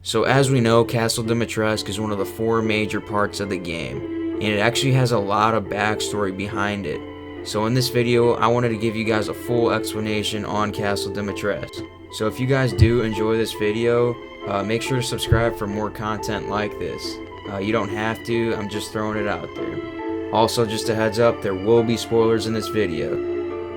So as we know, Castle Dimitrescu is one of the 4 major parts of the game, and it actually has a lot of backstory behind it. So in this video, I wanted to give you guys a full explanation on Castle Dimitrescu. So if you guys do enjoy this video, make sure to subscribe for more content like this. You don't have to, I'm just throwing it out there. Also, just a heads up, there will be spoilers in this video.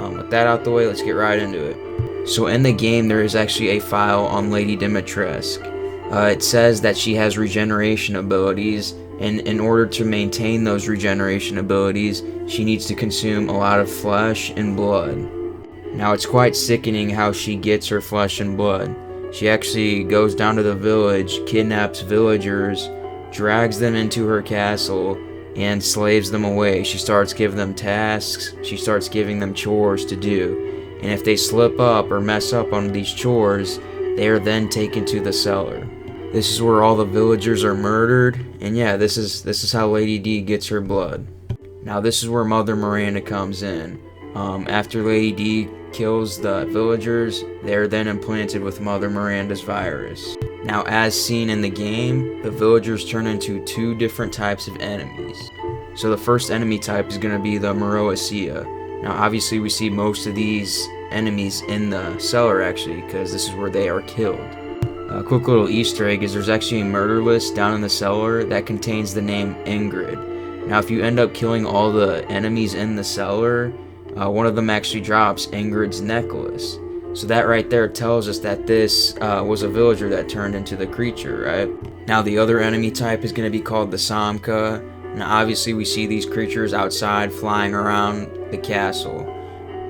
With that out the way, let's get right into it. So in the game, there is actually a file on Lady Dimitrescu. It says that she has regeneration abilities, and in order to maintain those regeneration abilities, she needs to consume a lot of flesh and blood. Now, it's quite sickening how she gets her flesh and blood. She actually goes down to the village, kidnaps villagers, drags them into her castle, and slaves them away. She starts giving them tasks, she starts giving them chores to do, and if they slip up or mess up on these chores, they are then taken to the cellar. This is where all the villagers are murdered, and yeah, this is how Lady D gets her blood. Now this is where Mother Miranda comes in. After Lady D kills the villagers, they are then implanted with Mother Miranda's virus. Now, as seen in the game, the villagers turn into 2 different types of enemies. So the first enemy type is going to be the Morocia. Now obviously we see most of these enemies in the cellar actually, because this is where they are killed. A quick little Easter egg is there's actually a murder list down in the cellar that contains the name Ingrid. Now if you end up killing all the enemies in the cellar, one of them actually drops Ingrid's necklace. So that right there tells us that this was a villager that turned into the creature, right? Now the other enemy type is going to be called the Samkha. Now obviously we see these creatures outside flying around the castle.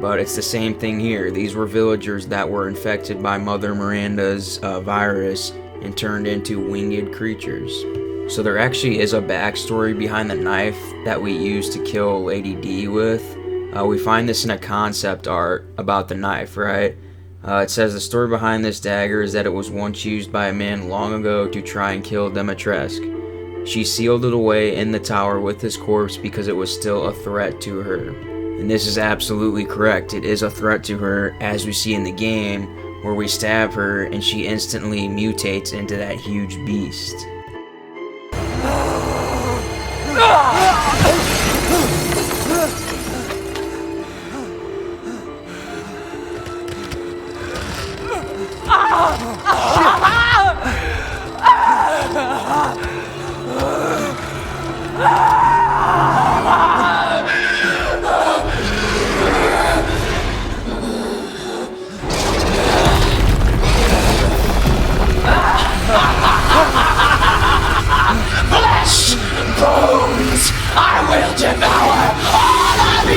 But it's the same thing here. These were villagers that were infected by Mother Miranda's virus and turned into winged creatures. So there actually is a backstory behind the knife that we used to kill Lady D with. We find this in a concept art about the knife, right? It says the story behind this dagger is that it was once used by a man long ago to try and kill Dimitrescu. She sealed it away in the tower with his corpse because it was still a threat to her. And this is absolutely correct. It is a threat to her, as we see in the game, where we stab her and she instantly mutates into that huge beast. Flesh, bones, I will devour all of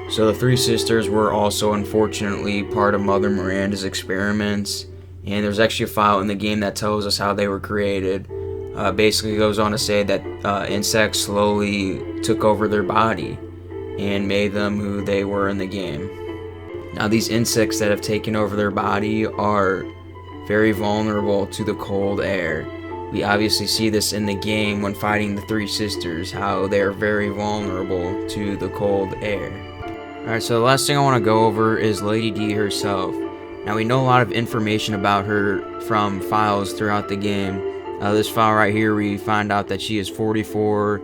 you! So the 3 sisters were also unfortunately part of Mother Miranda's experiments, and there's actually a file in the game that tells us how they were created. Basically goes on to say that insects slowly took over their body and made them who they were in the game. Now these insects that have taken over their body are very vulnerable to the cold air. We obviously see this in the game when fighting the 3 sisters, how they are very vulnerable to the cold air. Alright, so the last thing I want to go over is Lady D herself. Now we know a lot of information about her from files throughout the game. This file right here, we find out that she is 44.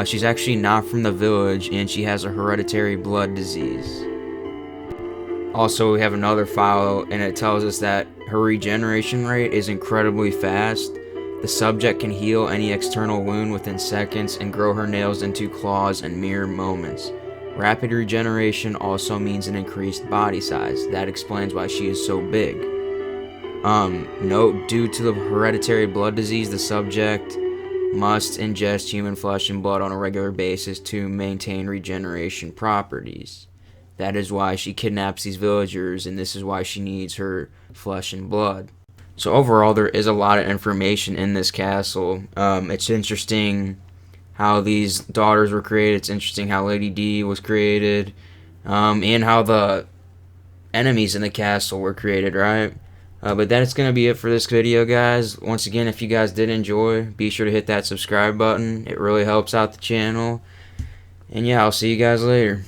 She's actually not from the village, and she has a hereditary blood disease. Also, we have another file, and it tells us that her regeneration rate is incredibly fast. The subject can heal any external wound within seconds and grow her nails into claws in mere moments. Rapid regeneration also means an increased body size. That explains why she is so big. Note, due to the hereditary blood disease, the subject must ingest human flesh and blood on a regular basis to maintain regeneration properties. That is why she kidnaps these villagers, and this is why she needs her flesh and blood. So overall, there is a lot of information in this castle. It's interesting how these daughters were created. It's interesting how Lady D was created, and how the enemies in the castle were created, right? But that's going to be it for this video, guys. Once again, if you guys did enjoy, be sure to hit that subscribe button. It really helps out the channel. And yeah, I'll see you guys later.